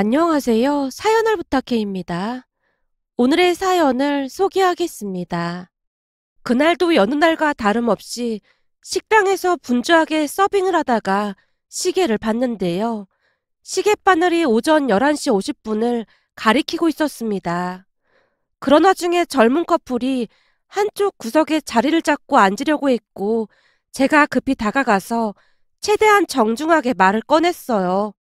안녕하세요. 사연을 부탁해입니다. 오늘의 사연을 소개하겠습니다. 그날도 여느 날과 다름없이 식당에서 분주하게 서빙을 하다가 시계를 봤는데요. 시계바늘이 오전 11시 50분을 가리키고 있었습니다. 그런 와중에 젊은 커플이 한쪽 구석에 자리를 잡고 앉으려고 했고 제가 급히 다가가서 최대한 정중하게 말을 꺼냈어요.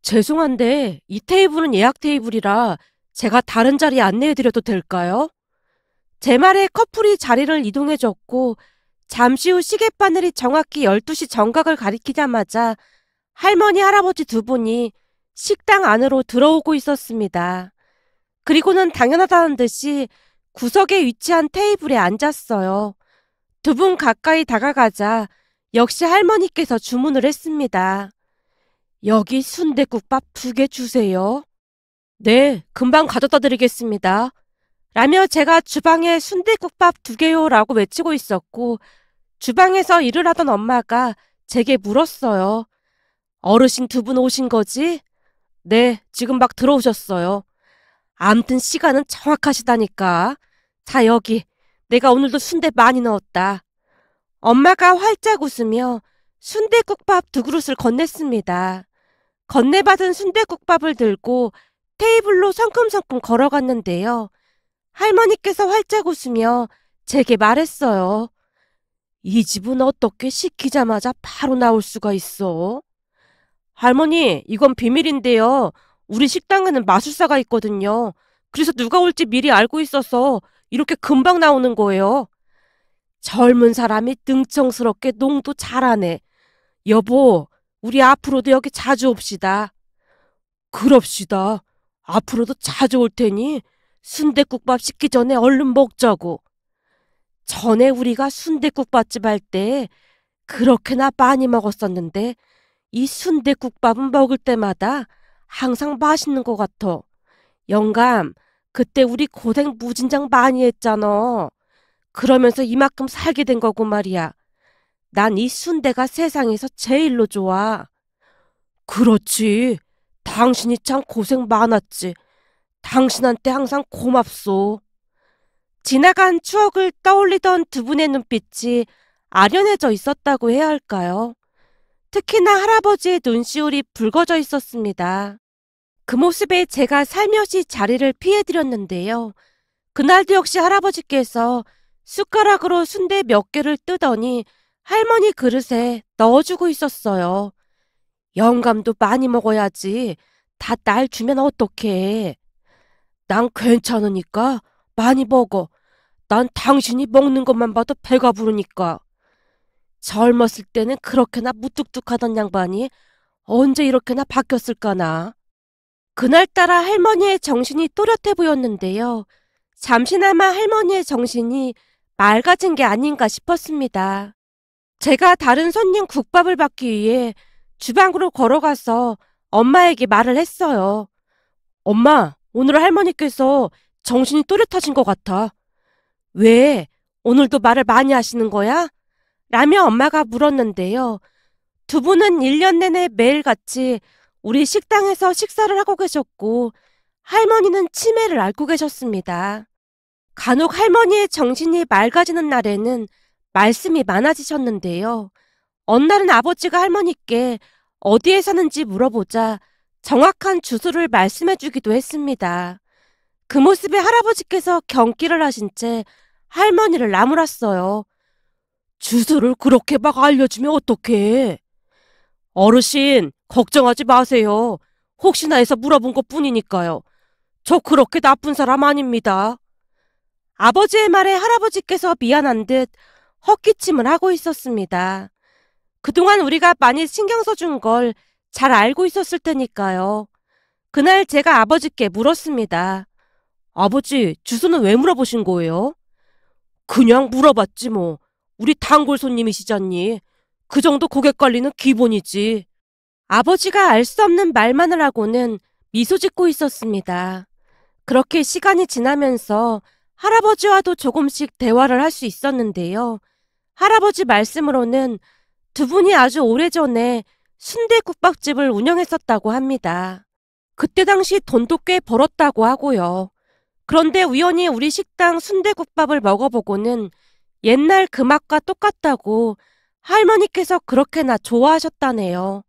죄송한데 이 테이블은 예약 테이블이라 제가 다른 자리에 안내해드려도 될까요? 제 말에 커플이 자리를 이동해줬고 잠시 후 시계바늘이 정확히 12시 정각을 가리키자마자 할머니, 할아버지 두 분이 식당 안으로 들어오고 있었습니다. 그리고는 당연하다는 듯이 구석에 위치한 테이블에 앉았어요. 두 분 가까이 다가가자 역시 할머니께서 주문을 했습니다. 여기 순댓국밥 2개 주세요. 네, 금방 가져다 드리겠습니다. 라며 제가 주방에 순댓국밥 2개요 라고 외치고 있었고 주방에서 일을 하던 엄마가 제게 물었어요. 어르신 두 분 오신 거지? 네, 지금 막 들어오셨어요. 암튼 시간은 정확하시다니까. 자, 여기. 내가 오늘도 순대 많이 넣었다. 엄마가 활짝 웃으며 순댓국밥 2그릇을 건넸습니다. 건네받은 순댓국밥을 들고 테이블로 성큼성큼 걸어갔는데요. 할머니께서 활짝 웃으며 제게 말했어요. 이 집은 어떻게 시키자마자 바로 나올 수가 있어? 할머니, 이건 비밀인데요. 우리 식당에는 마술사가 있거든요. 그래서 누가 올지 미리 알고 있어서 이렇게 금방 나오는 거예요. 젊은 사람이 능청스럽게 농도 잘하네. 여보, 우리 앞으로도 여기 자주 옵시다. 그럽시다. 앞으로도 자주 올 테니 순댓국밥 식기 전에 얼른 먹자고. 전에 우리가 순댓국밥집 할 때 그렇게나 많이 먹었었는데 이 순댓국밥은 먹을 때마다 항상 맛있는 것 같아. 영감, 그때 우리 고생 무진장 많이 했잖아. 그러면서 이만큼 살게 된 거고 말이야. 난 이 순대가 세상에서 제일로 좋아. 그렇지. 당신이 참 고생 많았지. 당신한테 항상 고맙소. 지나간 추억을 떠올리던 두 분의 눈빛이 아련해져 있었다고 해야 할까요? 특히나 할아버지의 눈시울이 붉어져 있었습니다. 그 모습에 제가 살며시 자리를 피해드렸는데요. 그날도 역시 할아버지께서 숟가락으로 순대 몇 개를 뜨더니 할머니 그릇에 넣어주고 있었어요. 영감도 많이 먹어야지. 다 날 주면 어떡해. 난 괜찮으니까 많이 먹어. 난 당신이 먹는 것만 봐도 배가 부르니까. 젊었을 때는 그렇게나 무뚝뚝하던 양반이 언제 이렇게나 바뀌었을까나. 그날따라 할머니의 정신이 또렷해 보였는데요. 잠시나마 할머니의 정신이 맑아진 게 아닌가 싶었습니다. 제가 다른 손님 국밥을 받기 위해 주방으로 걸어가서 엄마에게 말을 했어요. 엄마, 오늘 할머니께서 정신이 또렷하신 것 같아. 왜? 오늘도 말을 많이 하시는 거야? 라며 엄마가 물었는데요. 두 분은 1년 내내 매일같이 우리 식당에서 식사를 하고 계셨고 할머니는 치매를 앓고 계셨습니다. 간혹 할머니의 정신이 맑아지는 날에는 말씀이 많아지셨는데요. 어느 날은 아버지가 할머니께 어디에 사는지 물어보자 정확한 주소를 말씀해 주기도 했습니다. 그 모습에 할아버지께서 경기를 하신 채 할머니를 나무랐어요. 주소를 그렇게 막 알려주면 어떡해. 어르신, 걱정하지 마세요. 혹시나 해서 물어본 것 뿐이니까요. 저 그렇게 나쁜 사람 아닙니다. 아버지의 말에 할아버지께서 미안한 듯 헛기침을 하고 있었습니다. 그동안 우리가 많이 신경 써준 걸 잘 알고 있었을 테니까요. 그날 제가 아버지께 물었습니다. 아버지, 주소는 왜 물어보신 거예요? 그냥 물어봤지 뭐. 우리 단골 손님이시잖니. 그 정도 고객 관리는 기본이지. 아버지가 알 수 없는 말만을 하고는 미소 짓고 있었습니다. 그렇게 시간이 지나면서 할아버지와도 조금씩 대화를 할 수 있었는데요. 할아버지 말씀으로는 두 분이 아주 오래전에 순대국밥집을 운영했었다고 합니다. 그때 당시 돈도 꽤 벌었다고 하고요. 그런데 우연히 우리 식당 순대국밥을 먹어보고는 옛날 그 맛과 똑같다고 할머니께서 그렇게나 좋아하셨다네요.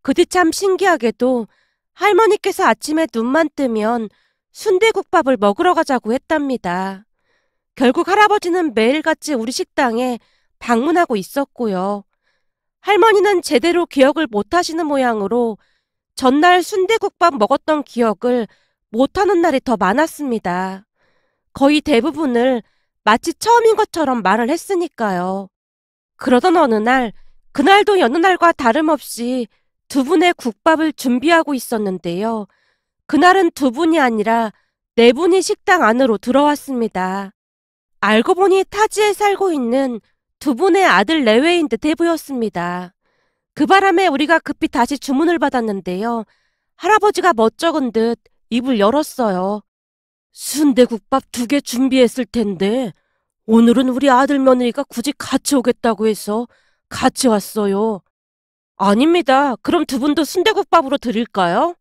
그 뒤 참 신기하게도 할머니께서 아침에 눈만 뜨면 순대국밥을 먹으러 가자고 했답니다. 결국 할아버지는 매일같이 우리 식당에 방문하고 있었고요. 할머니는 제대로 기억을 못하시는 모양으로 전날 순대국밥 먹었던 기억을 못하는 날이 더 많았습니다. 거의 대부분을 마치 처음인 것처럼 말을 했으니까요. 그러던 어느 날, 그날도 여느 날과 다름없이 두 분의 국밥을 준비하고 있었는데요. 그날은 두 분이 아니라 네 분이 식당 안으로 들어왔습니다. 알고 보니 타지에 살고 있는 두 분의 아들 내외인 듯해 보였습니다. 그 바람에 우리가 급히 다시 주문을 받았는데요. 할아버지가 멋쩍은 듯 입을 열었어요. 순대국밥 2개 준비했을 텐데 오늘은 우리 아들 며느리가 굳이 같이 오겠다고 해서 같이 왔어요. 아닙니다. 그럼 두 분도 순대국밥으로 드릴까요?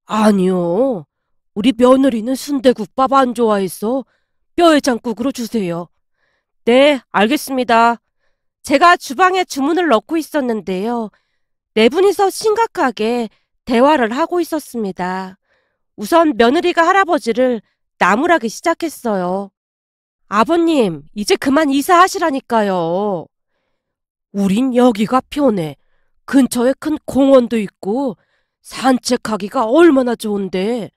아니요. 우리 며느리는 순대국밥 안 좋아해서 뼈해장국으로 주세요. 네, 알겠습니다. 제가 주방에 주문을 넣고 있었는데요. 네 분이서 심각하게 대화를 하고 있었습니다. 우선 며느리가 할아버지를 나무라기 시작했어요. 아버님, 이제 그만 이사하시라니까요. 우린 여기가 편해. 근처에 큰 공원도 있고 산책하기가 얼마나 좋은데.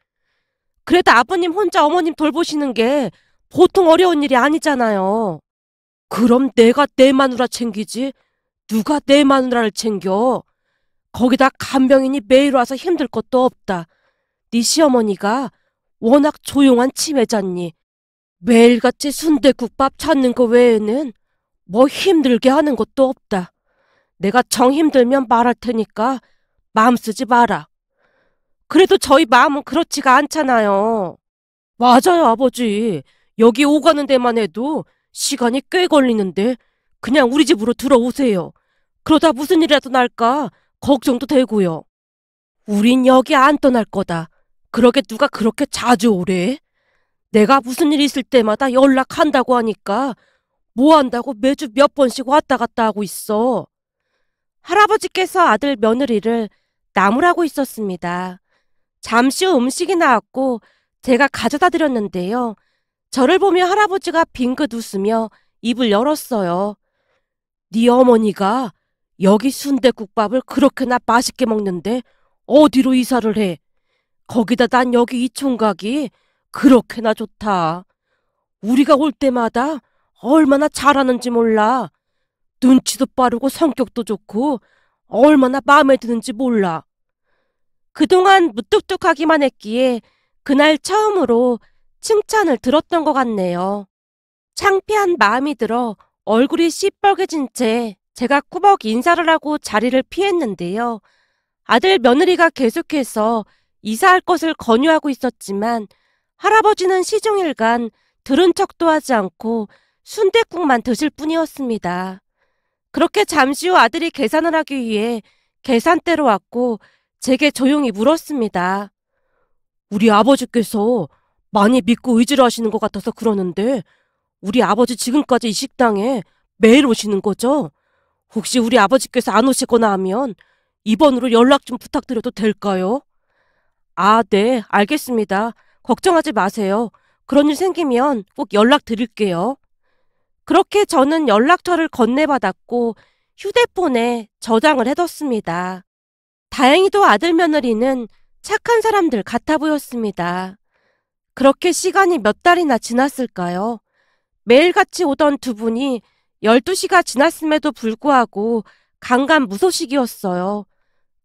그래도 아버님 혼자 어머님 돌보시는 게 보통 어려운 일이 아니잖아요. 그럼 내가 내 마누라 챙기지 누가 내 마누라를 챙겨. 거기다 간병인이 매일 와서 힘들 것도 없다. 네 시어머니가 워낙 조용한 치매잖니. 매일같이 순대국밥 찾는 거 외에는 뭐 힘들게 하는 것도 없다. 내가 정 힘들면 말할 테니까 마음 쓰지 마라. 그래도 저희 마음은 그렇지가 않잖아요. 맞아요, 아버지. 여기 오가는 데만 해도 시간이 꽤 걸리는데 그냥 우리 집으로 들어오세요. 그러다 무슨 일이라도 날까 걱정도 되고요. 우린 여기 안 떠날 거다. 그러게 누가 그렇게 자주 오래? 내가 무슨 일 있을 때마다 연락한다고 하니까 뭐 한다고 매주 몇 번씩 왔다 갔다 하고 있어. 할아버지께서 아들 며느리를 나무라고 있었습니다. 잠시 후 음식이 나왔고 제가 가져다 드렸는데요. 저를 보며 할아버지가 빙긋 웃으며 입을 열었어요. 네 어머니가 여기 순댓국밥을 그렇게나 맛있게 먹는데 어디로 이사를 해? 거기다 난 여기 이 총각이 그렇게나 좋다. 우리가 올 때마다 얼마나 잘하는지 몰라. 눈치도 빠르고 성격도 좋고 얼마나 마음에 드는지 몰라. 그동안 무뚝뚝하기만 했기에 그날 처음으로 칭찬을 들었던 것 같네요. 창피한 마음이 들어 얼굴이 시뻘개진 채 제가 꾸벅 인사를 하고 자리를 피했는데요. 아들 며느리가 계속해서 이사할 것을 권유하고 있었지만 할아버지는 시종일관 들은 척도 하지 않고 순댓국만 드실 뿐이었습니다. 그렇게 잠시 후 아들이 계산을 하기 위해 계산대로 왔고 제게 조용히 물었습니다. 우리 아버지께서 많이 믿고 의지를 하시는 것 같아서 그러는데 우리 아버지 지금까지 이 식당에 매일 오시는 거죠? 혹시 우리 아버지께서 안 오시거나 하면 이번으로 연락 좀 부탁드려도 될까요? 아, 네, 알겠습니다. 걱정하지 마세요. 그런 일 생기면 꼭 연락드릴게요. 그렇게 저는 연락처를 건네받았고 휴대폰에 저장을 해뒀습니다. 다행히도 아들 며느리는 착한 사람들 같아 보였습니다. 그렇게 시간이 몇 달이나 지났을까요? 매일같이 오던 두 분이 12시가 지났음에도 불구하고 강간무소식이었어요.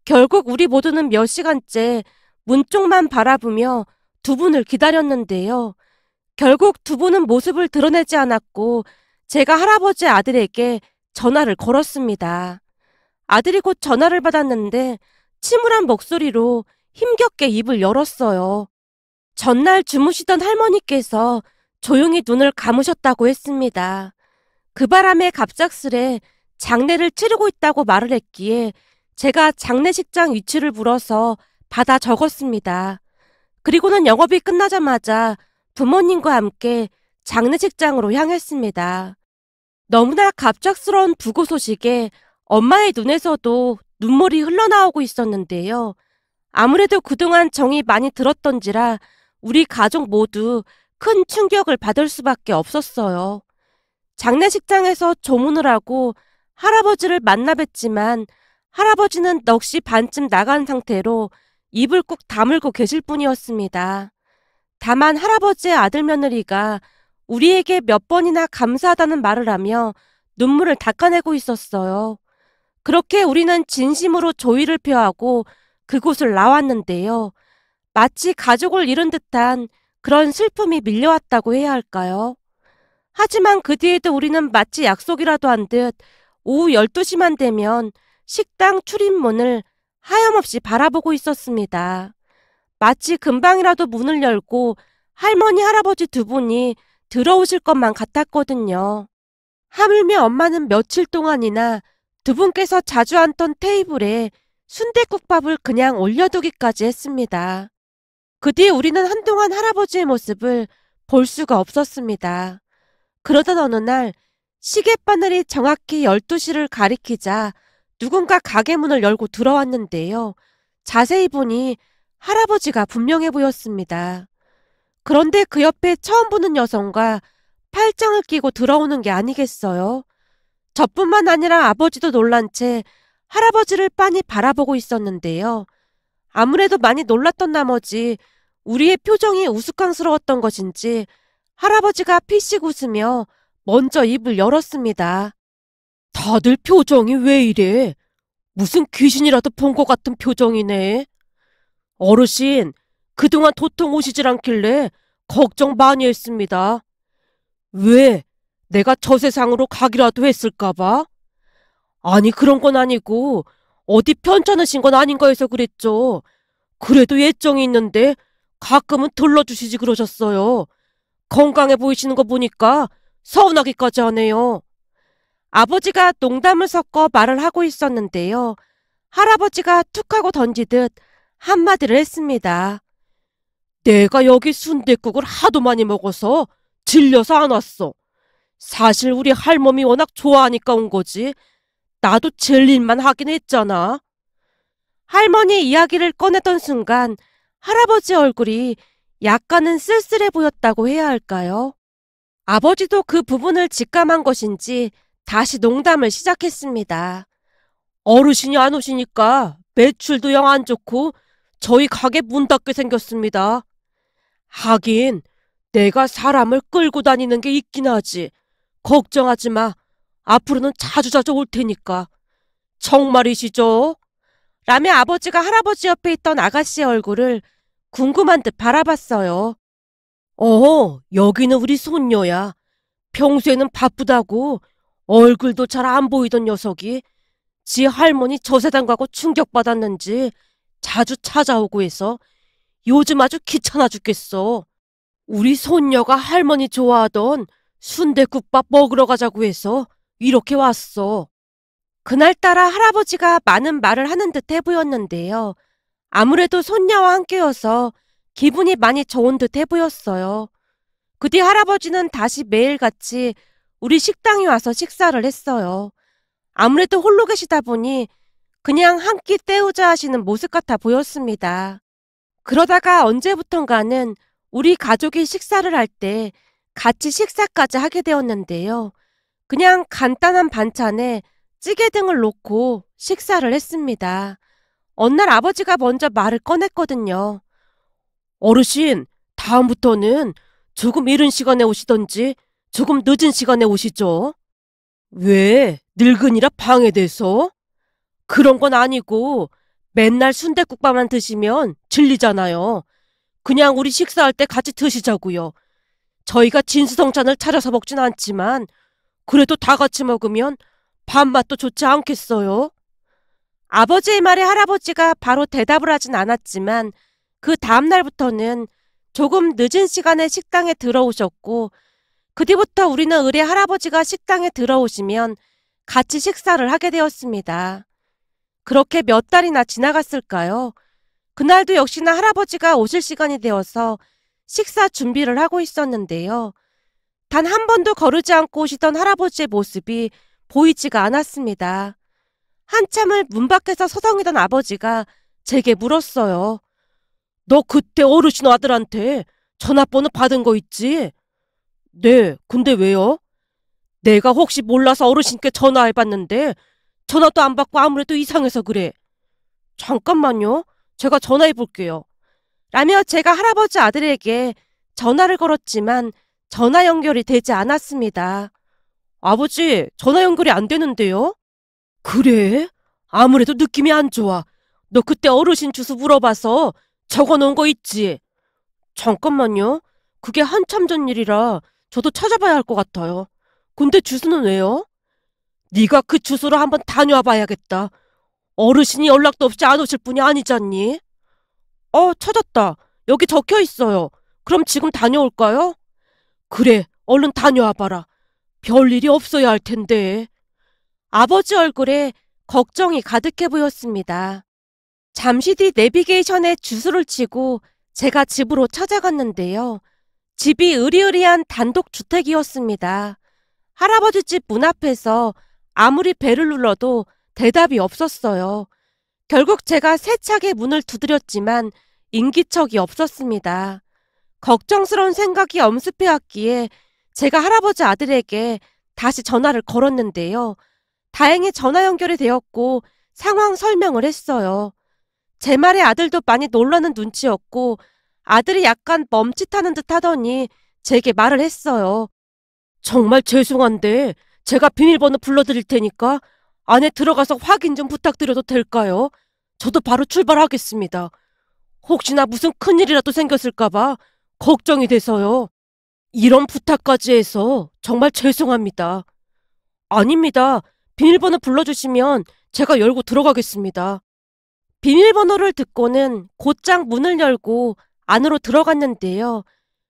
결국 우리 모두는 몇 시간째 문 쪽만 바라보며 두 분을 기다렸는데요. 결국 두 분은 모습을 드러내지 않았고 제가 할아버지 아들에게 전화를 걸었습니다. 아들이 곧 전화를 받았는데 침울한 목소리로 힘겹게 입을 열었어요. 전날 주무시던 할머니께서 조용히 눈을 감으셨다고 했습니다. 그 바람에 갑작스레 장례를 치르고 있다고 말을 했기에 제가 장례식장 위치를 물어서 받아 적었습니다. 그리고는 영업이 끝나자마자 부모님과 함께 장례식장으로 향했습니다. 너무나 갑작스러운 부고 소식에 엄마의 눈에서도 눈물이 흘러나오고 있었는데요. 아무래도 그동안 정이 많이 들었던지라 우리 가족 모두 큰 충격을 받을 수밖에 없었어요. 장례식장에서 조문을 하고 할아버지를 만나 뵀지만 할아버지는 넋이 반쯤 나간 상태로 입을 꾹 다물고 계실 뿐이었습니다. 다만 할아버지의 아들 며느리가 우리에게 몇 번이나 감사하다는 말을 하며 눈물을 닦아내고 있었어요. 그렇게 우리는 진심으로 조의를 표하고 그곳을 나왔는데요. 마치 가족을 잃은 듯한 그런 슬픔이 밀려왔다고 해야 할까요? 하지만 그 뒤에도 우리는 마치 약속이라도 한 듯 오후 12시만 되면 식당 출입문을 하염없이 바라보고 있었습니다. 마치 금방이라도 문을 열고 할머니, 할아버지 두 분이 들어오실 것만 같았거든요. 하물며 엄마는 며칠 동안이나 두 분께서 자주 앉던 테이블에 순댓국밥을 그냥 올려두기까지 했습니다. 그 뒤에 우리는 한동안 할아버지의 모습을 볼 수가 없었습니다. 그러던 어느 날 시계바늘이 정확히 12시를 가리키자 누군가 가게 문을 열고 들어왔는데요. 자세히 보니 할아버지가 분명해 보였습니다. 그런데 그 옆에 처음 보는 여성과 팔짱을 끼고 들어오는 게 아니겠어요? 저뿐만 아니라 아버지도 놀란 채 할아버지를 빤히 바라보고 있었는데요. 아무래도 많이 놀랐던 나머지 우리의 표정이 우스꽝스러웠던 것인지 할아버지가 피식 웃으며 먼저 입을 열었습니다. 다들 표정이 왜 이래? 무슨 귀신이라도 본 것 같은 표정이네. 어르신, 그동안 도통 오시질 않길래 걱정 많이 했습니다. 왜? 내가 저 세상으로 가기라도 했을까봐? 아니, 그런 건 아니고 어디 편찮으신 건 아닌가 해서 그랬죠. 그래도 예정이 있는데 가끔은 들러주시지 그러셨어요. 건강해 보이시는 거 보니까 서운하기까지 하네요. 아버지가 농담을 섞어 말을 하고 있었는데요. 할아버지가 툭 하고 던지듯 한마디를 했습니다. 내가 여기 순댓국을 하도 많이 먹어서 질려서 안 왔어. 사실 우리 할멈이 워낙 좋아하니까 온 거지. 나도 질릴만 하긴 했잖아. 할머니 이야기를 꺼내던 순간 할아버지 얼굴이 약간은 쓸쓸해 보였다고 해야 할까요? 아버지도 그 부분을 직감한 것인지 다시 농담을 시작했습니다. 어르신이 안 오시니까 매출도 영 안 좋고 저희 가게 문 닫게 생겼습니다. 하긴 내가 사람을 끌고 다니는 게 있긴 하지. 걱정하지 마. 앞으로는 자주자주 올 테니까. 정말이시죠? 라며 아버지가 할아버지 옆에 있던 아가씨의 얼굴을 궁금한 듯 바라봤어요. 여기는 우리 손녀야. 평소에는 바쁘다고 얼굴도 잘 안 보이던 녀석이 지 할머니 저 세상 가고 충격받았는지 자주 찾아오고 해서 요즘 아주 귀찮아 죽겠어. 우리 손녀가 할머니 좋아하던 순댓국밥 먹으러 가자고 해서 이렇게 왔어. 그날따라 할아버지가 많은 말을 하는 듯 해 보였는데요. 아무래도 손녀와 함께여서 기분이 많이 좋은 듯 해 보였어요. 그 뒤 할아버지는 다시 매일같이 우리 식당에 와서 식사를 했어요. 아무래도 홀로 계시다 보니 그냥 한 끼 때우자 하시는 모습 같아 보였습니다. 그러다가 언제부턴가는 우리 가족이 식사를 할 때 같이 식사까지 하게 되었는데요. 그냥 간단한 반찬에 찌개 등을 놓고 식사를 했습니다. 어느 날 아버지가 먼저 말을 꺼냈거든요. 어르신, 다음부터는 조금 이른 시간에 오시던지 조금 늦은 시간에 오시죠. 왜? 늙은이라 방해돼서? 그런 건 아니고 맨날 순댓국밥만 드시면 질리잖아요. 그냥 우리 식사할 때 같이 드시자고요. 저희가 진수성찬을 차려서 먹진 않지만 그래도 다 같이 먹으면 밥맛도 좋지 않겠어요? 아버지의 말에 할아버지가 바로 대답을 하진 않았지만 그 다음날부터는 조금 늦은 시간에 식당에 들어오셨고 그 뒤부터 우리는 의례 할아버지가 식당에 들어오시면 같이 식사를 하게 되었습니다. 그렇게 몇 달이나 지나갔을까요? 그날도 역시나 할아버지가 오실 시간이 되어서 식사 준비를 하고 있었는데요. 단 한 번도 거르지 않고 오시던 할아버지의 모습이 보이지가 않았습니다. 한참을 문 밖에서 서성이던 아버지가 제게 물었어요. 너 그때 어르신 아들한테 전화번호 받은 거 있지? 네, 근데 왜요? 내가 혹시 몰라서 어르신께 전화해봤는데 전화도 안 받고 아무래도 이상해서 그래. 잠깐만요. 제가 전화해볼게요. 라며 제가 할아버지 아들에게 전화를 걸었지만 전화 연결이 되지 않았습니다. 아버지, 전화 연결이 안 되는데요? 그래? 아무래도 느낌이 안 좋아. 너 그때 어르신 주소 물어봐서 적어놓은 거 있지? 잠깐만요. 그게 한참 전 일이라 저도 찾아봐야 할 것 같아요. 근데 주소는 왜요? 네가 그 주소로 한번 다녀와 봐야겠다. 어르신이 연락도 없이 안 오실 분이 아니잖니? 찾았다. 여기 적혀 있어요. 그럼 지금 다녀올까요? 그래, 얼른 다녀와 봐라. 별일이 없어야 할 텐데. 아버지 얼굴에 걱정이 가득해 보였습니다. 잠시 뒤 내비게이션에 주소를 치고 제가 집으로 찾아갔는데요. 집이 으리으리한 단독주택이었습니다. 할아버지 집 문 앞에서 아무리 벨을 눌러도 대답이 없었어요. 결국 제가 세차게 문을 두드렸지만 인기척이 없었습니다. 걱정스러운 생각이 엄습해왔기에 제가 할아버지 아들에게 다시 전화를 걸었는데요. 다행히 전화 연결이 되었고 상황 설명을 했어요. 제 말에 아들도 많이 놀라는 눈치였고 아들이 약간 멈칫하는 듯 하더니 제게 말을 했어요. 정말 죄송한데 제가 비밀번호 불러드릴 테니까 안에 들어가서 확인 좀 부탁드려도 될까요? 저도 바로 출발하겠습니다. 혹시나 무슨 큰일이라도 생겼을까봐 걱정이 돼서요. 이런 부탁까지 해서 정말 죄송합니다. 아닙니다. 비밀번호 불러주시면 제가 열고 들어가겠습니다. 비밀번호를 듣고는 곧장 문을 열고 안으로 들어갔는데요.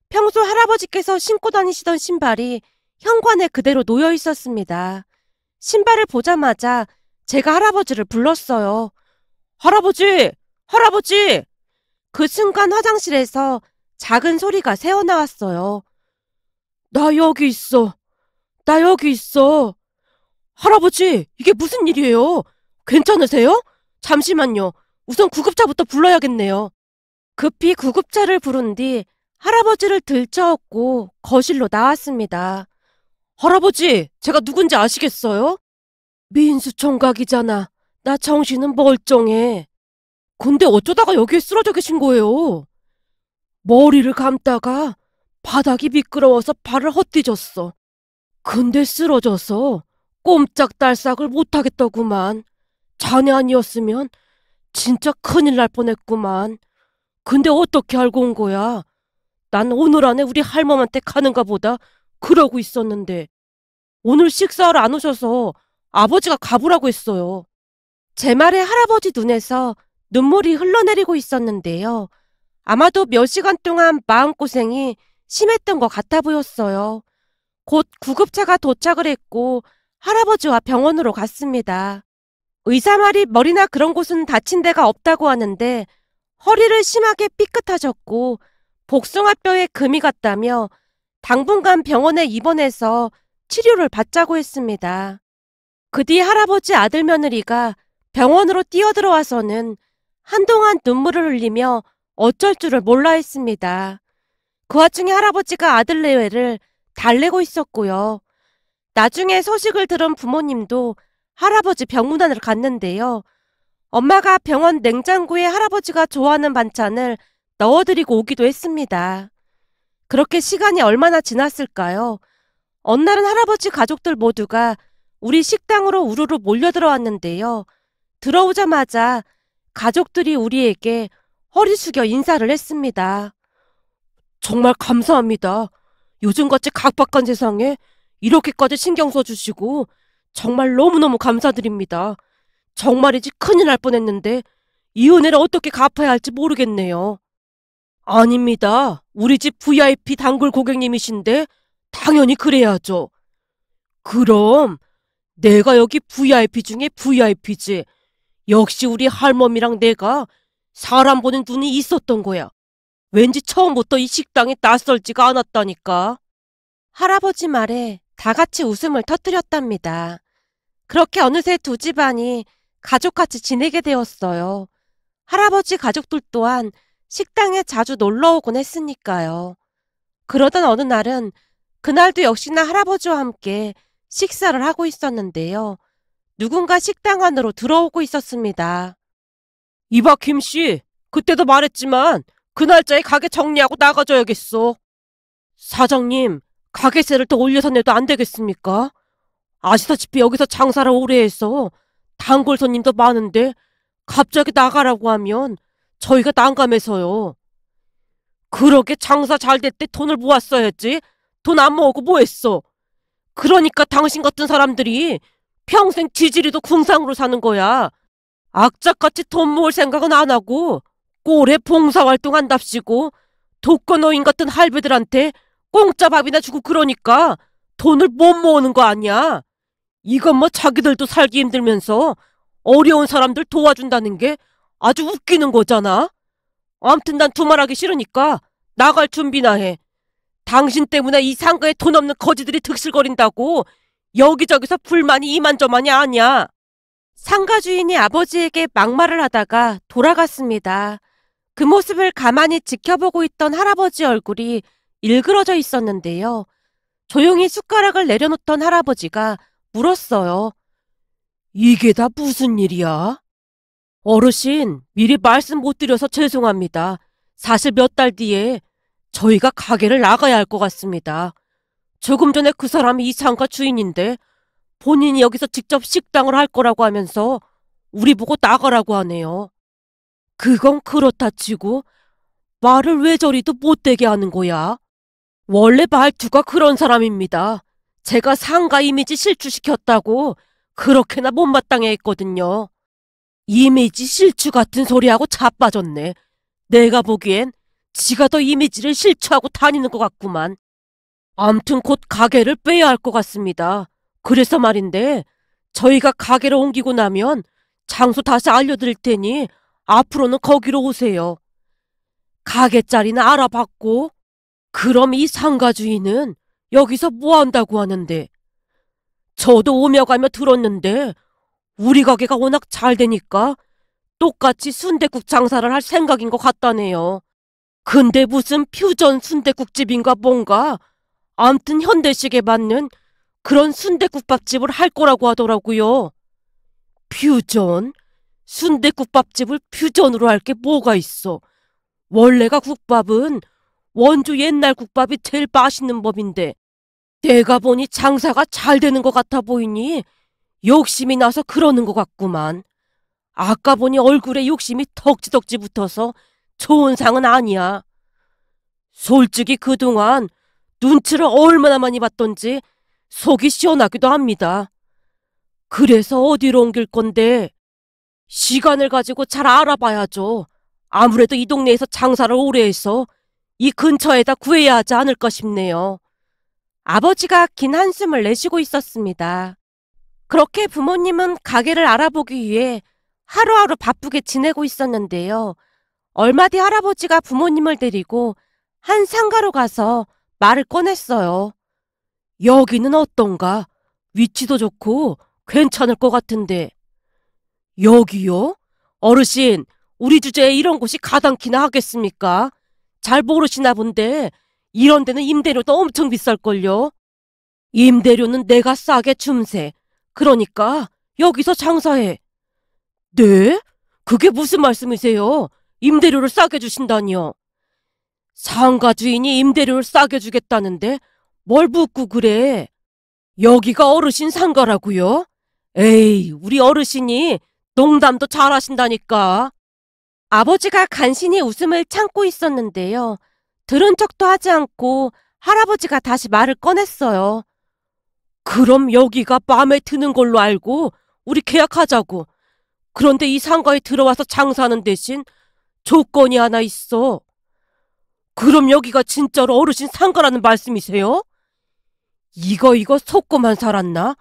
평소 할아버지께서 신고 다니시던 신발이 현관에 그대로 놓여 있었습니다. 신발을 보자마자 제가 할아버지를 불렀어요. 할아버지! 할아버지! 그 순간 화장실에서 작은 소리가 새어나왔어요. 나 여기 있어. 나 여기 있어. 할아버지, 이게 무슨 일이에요? 괜찮으세요? 잠시만요. 우선 구급차부터 불러야겠네요. 급히 구급차를 부른 뒤 할아버지를 들쳐업고 거실로 나왔습니다. 할아버지, 제가 누군지 아시겠어요? 민수총각이잖아. 나 정신은 멀쩡해. 근데 어쩌다가 여기에 쓰러져 계신 거예요? 머리를 감다가 바닥이 미끄러워서 발을 헛디뎠어. 근데 쓰러져서 꼼짝달싹을 못하겠더구만. 자네 아니었으면 진짜 큰일 날 뻔했구만. 근데 어떻게 알고 온 거야? 난 오늘 안에 우리 할멈한테 가는가 보다 그러고 있었는데 오늘 식사하러 안 오셔서 아버지가 가보라고 했어요. 제 말에 할아버지 눈에서 눈물이 흘러내리고 있었는데요. 아마도 몇 시간 동안 마음고생이 심했던 것 같아 보였어요. 곧 구급차가 도착을 했고 할아버지와 병원으로 갔습니다. 의사 말이 머리나 그런 곳은 다친 데가 없다고 하는데 허리를 심하게 삐끗하셨고 복숭아뼈에 금이 갔다며 당분간 병원에 입원해서 치료를 받자고 했습니다. 그 뒤 할아버지 아들 며느리가 병원으로 뛰어들어와서는 한동안 눈물을 흘리며 어쩔 줄을 몰라 했습니다. 그 와중에 할아버지가 아들 내외를 달래고 있었고요. 나중에 소식을 들은 부모님도 할아버지 병문안을 갔는데요. 엄마가 병원 냉장고에 할아버지가 좋아하는 반찬을 넣어드리고 오기도 했습니다. 그렇게 시간이 얼마나 지났을까요? 어느 날은 할아버지 가족들 모두가 우리 식당으로 우르르 몰려들어왔는데요. 들어오자마자 가족들이 우리에게 허리 숙여 인사를 했습니다. 정말 감사합니다. 요즘같이 각박한 세상에 이렇게까지 신경 써주시고 정말 너무너무 감사드립니다. 정말이지 큰일 날 뻔했는데 이 은혜를 어떻게 갚아야 할지 모르겠네요. 아닙니다. 우리 집 VIP 단골 고객님이신데 당연히 그래야죠. 그럼 내가 여기 VIP 중에 VIP지. 역시 우리 할멈이랑 내가 사람 보는 눈이 있었던 거야. 왠지 처음부터 이 식당에 낯설지가 않았다니까. 할아버지 말에 다 같이 웃음을 터뜨렸답니다. 그렇게 어느새 두 집안이 가족같이 지내게 되었어요. 할아버지 가족들 또한 식당에 자주 놀러 오곤 했으니까요. 그러던 어느 날은 그날도 역시나 할아버지와 함께 식사를 하고 있었는데요. 누군가 식당 안으로 들어오고 있었습니다. 이봐 김씨, 그때도 말했지만 그 날짜에 가게 정리하고 나가줘야겠어. 사장님, 가게세를 더 올려서 내도 안 되겠습니까? 아시다시피 여기서 장사를 오래 해서 단골 손님도 많은데 갑자기 나가라고 하면 저희가 난감해서요. 그러게 장사 잘 될 때 돈을 모았어야지. 돈 안 모으고 뭐 했어? 그러니까 당신 같은 사람들이 평생 지지리도 궁상으로 사는 거야. 악착같이 돈 모을 생각은 안 하고 꼴에 봉사활동 한답시고 독거노인 같은 할배들한테 공짜 밥이나 주고 그러니까 돈을 못 모으는 거 아니야. 이건 뭐 자기들도 살기 힘들면서 어려운 사람들 도와준다는 게 아주 웃기는 거잖아. 암튼 난 두말하기 싫으니까 나갈 준비나 해. 당신 때문에 이 상가에 돈 없는 거지들이 득실거린다고 여기저기서 불만이 이만저만이 아니야. 상가 주인이 아버지에게 막말을 하다가 돌아갔습니다. 그 모습을 가만히 지켜보고 있던 할아버지 얼굴이 일그러져 있었는데요. 조용히 숟가락을 내려놓던 할아버지가 물었어요. 이게 다 무슨 일이야? 어르신, 미리 말씀 못 드려서 죄송합니다. 사실 몇 달 뒤에 저희가 가게를 나가야 할 것 같습니다. 조금 전에 그 사람이 이 상가 주인인데 본인이 여기서 직접 식당을 할 거라고 하면서 우리 보고 나가라고 하네요. 그건 그렇다 치고 말을 왜 저리도 못되게 하는 거야? 원래 말투가 그런 사람입니다. 제가 상가 이미지 실추시켰다고 그렇게나 못마땅해 했거든요. 이미지 실추 같은 소리하고 자빠졌네. 내가 보기엔 지가 더 이미지를 실추하고 다니는 것 같구만. 암튼 곧 가게를 빼야 할 것 같습니다. 그래서 말인데 저희가 가게를 옮기고 나면 장소 다시 알려드릴 테니 앞으로는 거기로 오세요. 가게 자리는 알아봤고 그럼 이 상가 주인은 여기서 뭐 한다고 하는데? 저도 오며 가며 들었는데 우리 가게가 워낙 잘 되니까 똑같이 순댓국 장사를 할 생각인 것 같다네요. 근데 무슨 퓨전 순댓국집인가 뭔가 암튼 현대식에 맞는 그런 순댓국밥집을 할 거라고 하더라고요. 퓨전? 순댓국밥집을 퓨전으로 할 게 뭐가 있어? 원래가 국밥은 원조 옛날 국밥이 제일 맛있는 법인데 내가 보니 장사가 잘 되는 것 같아 보이니 욕심이 나서 그러는 것 같구만. 아까 보니 얼굴에 욕심이 덕지덕지 붙어서 좋은 상은 아니야. 솔직히 그동안 눈치를 얼마나 많이 봤던지 속이 시원하기도 합니다. 그래서 어디로 옮길 건데? 시간을 가지고 잘 알아봐야죠. 아무래도 이 동네에서 장사를 오래 해서 이 근처에다 구해야 하지 않을까 싶네요. 아버지가 긴 한숨을 내쉬고 있었습니다. 그렇게 부모님은 가게를 알아보기 위해 하루하루 바쁘게 지내고 있었는데요. 얼마 뒤 할아버지가 부모님을 데리고 한 상가로 가서 말을 꺼냈어요. 여기는 어떤가? 위치도 좋고 괜찮을 것 같은데. 여기요? 어르신, 우리 주제에 이런 곳이 가당키나 하겠습니까? 잘 모르시나 본데 이런 데는 임대료도 엄청 비쌀걸요? 임대료는 내가 싸게 줌세. 그러니까 여기서 장사해. 네? 그게 무슨 말씀이세요? 임대료를 싸게 주신다니요? 상가 주인이 임대료를 싸게 주겠다는데 뭘 묻고 그래? 여기가 어르신 상가라고요? 에이, 우리 어르신이 농담도 잘하신다니까. 아버지가 간신히 웃음을 참고 있었는데요. 들은 척도 하지 않고 할아버지가 다시 말을 꺼냈어요. 그럼 여기가 마음에 드는 걸로 알고 우리 계약하자고. 그런데 이 상가에 들어와서 장사하는 대신 조건이 하나 있어. 그럼 여기가 진짜로 어르신 상가라는 말씀이세요? 이거 속고만 살았나?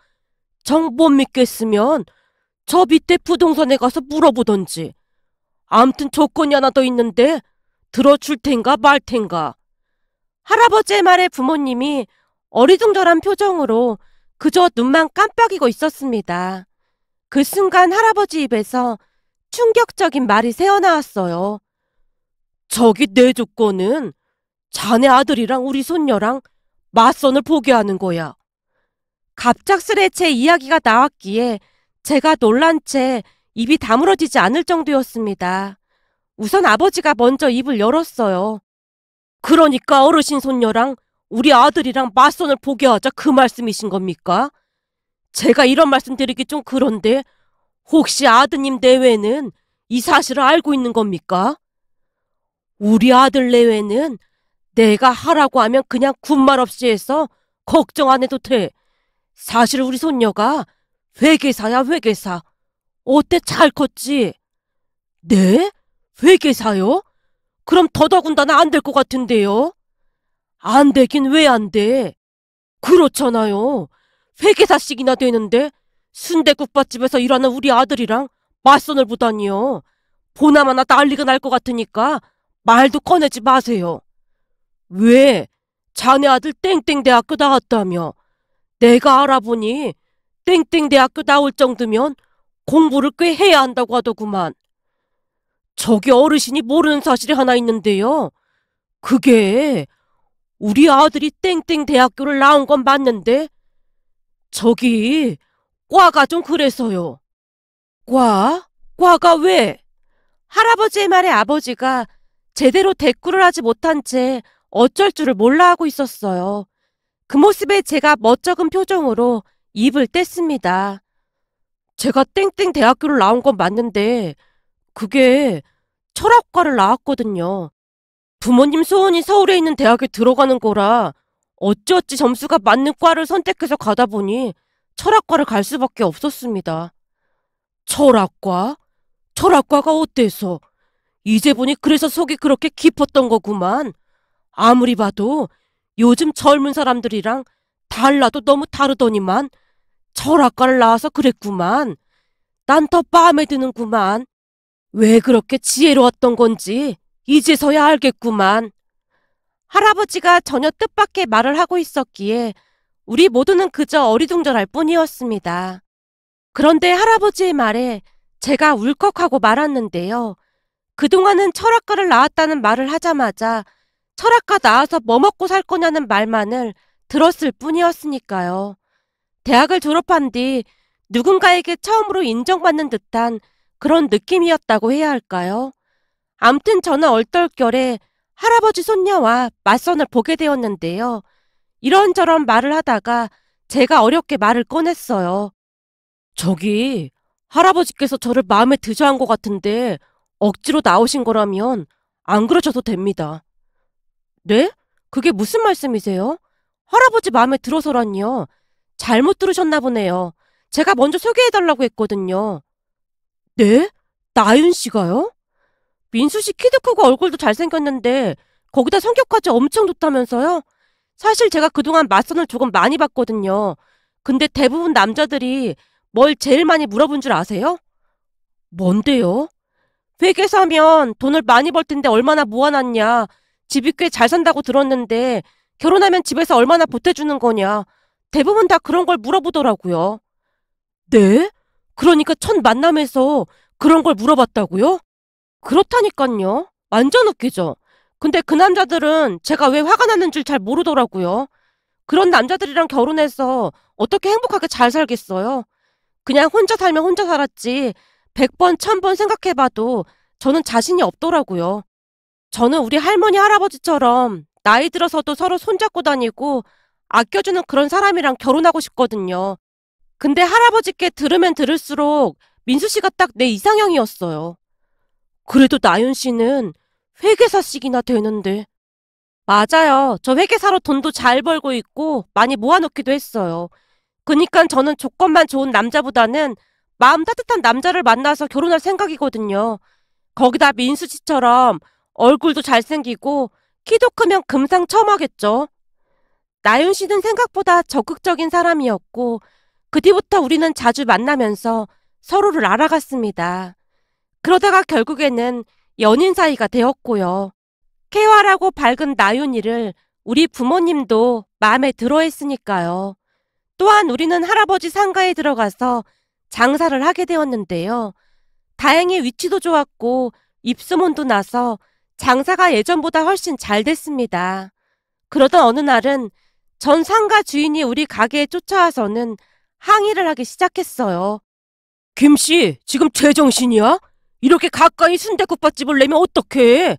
정 못 믿겠으면 저 밑에 부동산에 가서 물어보던지. 암튼 조건이 하나 더 있는데 들어줄 텐가 말 텐가. 할아버지의 말에 부모님이 어리둥절한 표정으로 그저 눈만 깜빡이고 있었습니다. 그 순간 할아버지 입에서 충격적인 말이 새어나왔어요. 저기 내 조건은 자네 아들이랑 우리 손녀랑 맞선을 보게 하는 거야. 갑작스레 제 이야기가 나왔기에 제가 놀란 채 입이 다물어지지 않을 정도였습니다. 우선 아버지가 먼저 입을 열었어요. 그러니까 어르신 손녀랑 우리 아들이랑 맞선을 보게 하자 그 말씀이신 겁니까? 제가 이런 말씀 드리기 좀 그런데 혹시 아드님 내외는 이 사실을 알고 있는 겁니까? 우리 아들 내외는 내가 하라고 하면 그냥 군말 없이 해서 걱정 안 해도 돼. 사실 우리 손녀가 회계사야 회계사. 어때 잘 컸지? 네? 회계사요? 그럼 더더군다나 안 될 것 같은데요? 안 되긴 왜 안 돼? 그렇잖아요. 회계사씩이나 되는데 순대국밥집에서 일하는 우리 아들이랑 맞선을 보다니요. 보나마나 난리가 날 것 같으니까 말도 꺼내지 마세요. 왜? 자네 아들 땡땡대학교 나왔다며. 내가 알아보니 땡땡대학교 나올 정도면 공부를 꽤 해야 한다고 하더구만. 저기 어르신이 모르는 사실이 하나 있는데요. 그게 우리 아들이 땡땡대학교를 나온 건 맞는데 저기 과가 좀 그래서요. 과? 과가 왜? 할아버지의 말에 아버지가 제대로 대꾸를 하지 못한 채 어쩔 줄을 몰라 하고 있었어요. 그 모습에 제가 멋쩍은 표정으로 입을 뗐습니다. 제가 땡땡 대학교를 나온 건 맞는데 그게 철학과를 나왔거든요. 부모님 소원이 서울에 있는 대학에 들어가는 거라 어찌어찌 점수가 맞는 과를 선택해서 가다 보니 철학과를 갈 수밖에 없었습니다. 철학과? 철학과가 어때서? 이제 보니 그래서 속이 그렇게 깊었던 거구만. 아무리 봐도 요즘 젊은 사람들이랑 달라도 너무 다르더니만 철학과를 나와서 그랬구만. 난 더 마음에 드는구만. 왜 그렇게 지혜로웠던 건지 이제서야 알겠구만. 할아버지가 전혀 뜻밖의 말을 하고 있었기에 우리 모두는 그저 어리둥절할 뿐이었습니다. 그런데 할아버지의 말에 제가 울컥하고 말았는데요. 그동안은 철학과를 나왔다는 말을 하자마자 철학과 나와서 뭐 먹고 살 거냐는 말만을 들었을 뿐이었으니까요. 대학을 졸업한 뒤 누군가에게 처음으로 인정받는 듯한 그런 느낌이었다고 해야 할까요? 암튼 저는 얼떨결에 할아버지 손녀와 맞선을 보게 되었는데요. 이런저런 말을 하다가 제가 어렵게 말을 꺼냈어요. 저기 할아버지께서 저를 마음에 드셔 한 것 같은데 억지로 나오신 거라면 안 그러셔도 됩니다. 네? 그게 무슨 말씀이세요? 할아버지 마음에 들어서라니요. 잘못 들으셨나 보네요. 제가 먼저 소개해달라고 했거든요. 네? 나윤 씨가요? 민수 씨 키도 크고 얼굴도 잘생겼는데 거기다 성격까지 엄청 좋다면서요? 사실 제가 그동안 맞선을 조금 많이 봤거든요. 근데 대부분 남자들이 뭘 제일 많이 물어본 줄 아세요? 뭔데요? 회계사면 돈을 많이 벌 텐데 얼마나 모아놨냐. 집이 꽤 잘 산다고 들었는데 결혼하면 집에서 얼마나 보태주는 거냐. 대부분 다 그런 걸 물어보더라고요. 네? 그러니까 첫 만남에서 그런 걸 물어봤다고요? 그렇다니깐요. 완전 웃기죠. 근데 그 남자들은 제가 왜 화가 나는 줄 잘 모르더라고요. 그런 남자들이랑 결혼해서 어떻게 행복하게 잘 살겠어요? 그냥 혼자 살면 혼자 살았지 100번, 1000번 생각해봐도 저는 자신이 없더라고요. 저는 우리 할머니, 할아버지처럼 나이 들어서도 서로 손잡고 다니고 아껴주는 그런 사람이랑 결혼하고 싶거든요. 근데 할아버지께 들으면 들을수록 민수 씨가 딱 내 이상형이었어요. 그래도 나윤 씨는 회계사씩이나 되는데. 맞아요. 저 회계사로 돈도 잘 벌고 있고 많이 모아놓기도 했어요. 그니까 저는 조건만 좋은 남자보다는 마음 따뜻한 남자를 만나서 결혼할 생각이거든요. 거기다 민수 씨처럼 얼굴도 잘생기고 키도 크면 금상첨화겠죠. 나윤 씨는 생각보다 적극적인 사람이었고 그 뒤부터 우리는 자주 만나면서 서로를 알아갔습니다. 그러다가 결국에는 연인 사이가 되었고요. 쾌활하고 밝은 나윤이를 우리 부모님도 마음에 들어 했으니까요. 또한 우리는 할아버지 상가에 들어가서 장사를 하게 되었는데요. 다행히 위치도 좋았고 입소문도 나서 장사가 예전보다 훨씬 잘 됐습니다. 그러던 어느 날은 전 상가 주인이 우리 가게에 쫓아와서는 항의를 하기 시작했어요. 김씨, 지금 제정신이야? 이렇게 가까이 순댓국밥집을 내면 어떡해?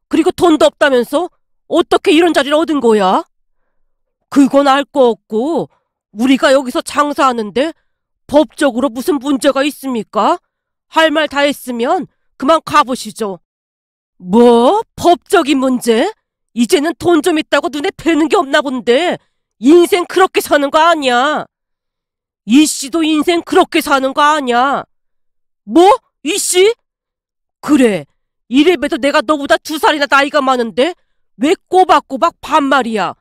그리고 돈도 없다면서? 어떻게 이런 자리를 얻은 거야? 그건 알 거 없고 우리가 여기서 장사하는데 법적으로 무슨 문제가 있습니까? 할 말 다 했으면 그만 가보시죠. 뭐? 법적인 문제? 이제는 돈 좀 있다고 눈에 뵈는 게 없나 본데 인생 그렇게 사는 거 아니야. 이씨도 인생 그렇게 사는 거 아니야. 뭐? 이씨? 그래. 이래봬도 내가 너보다 2살이나 나이가 많은데 왜 꼬박꼬박 반말이야.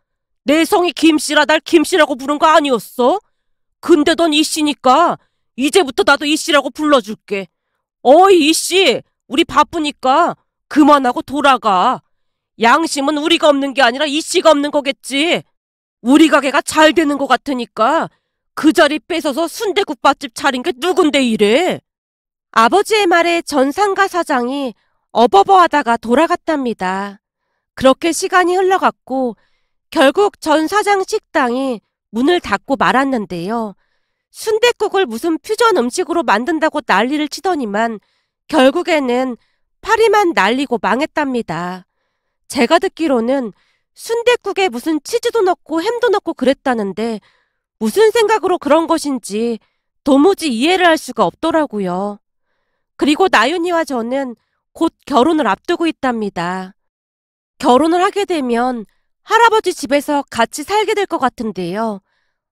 내 성이 김씨라 날 김씨라고 부른 거 아니었어? 근데 넌 이씨니까 이제부터 나도 이씨라고 불러줄게. 어이 이씨, 우리 바쁘니까 그만하고 돌아가. 양심은 우리가 없는 게 아니라 이씨가 없는 거겠지. 우리 가게가 잘 되는 것 같으니까 그 자리 뺏어서 순댓국밥집 차린 게 누군데 이래. 아버지의 말에 전 상가 사장이 어버버하다가 돌아갔답니다. 그렇게 시간이 흘러갔고 결국 전 사장 식당이 문을 닫고 말았는데요. 순댓국을 무슨 퓨전 음식으로 만든다고 난리를 치더니만 결국에는 파리만 날리고 망했답니다. 제가 듣기로는 순댓국에 무슨 치즈도 넣고 햄도 넣고 그랬다는데 무슨 생각으로 그런 것인지 도무지 이해를 할 수가 없더라고요. 그리고 나윤이와 저는 곧 결혼을 앞두고 있답니다. 결혼을 하게 되면 할아버지 집에서 같이 살게 될 것 같은데요.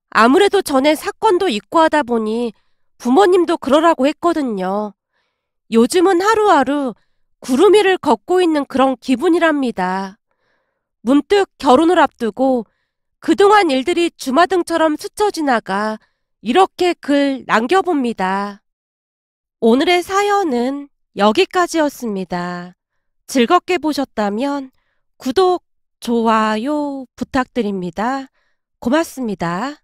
아무래도 전에 사건도 있고 하다 보니 부모님도 그러라고 했거든요. 요즘은 하루하루 구름 위를 걷고 있는 그런 기분이랍니다. 문득 결혼을 앞두고 그동안 일들이 주마등처럼 스쳐 지나가 이렇게 글 남겨봅니다. 오늘의 사연은 여기까지였습니다. 즐겁게 보셨다면 구독, 좋아요 부탁드립니다. 고맙습니다.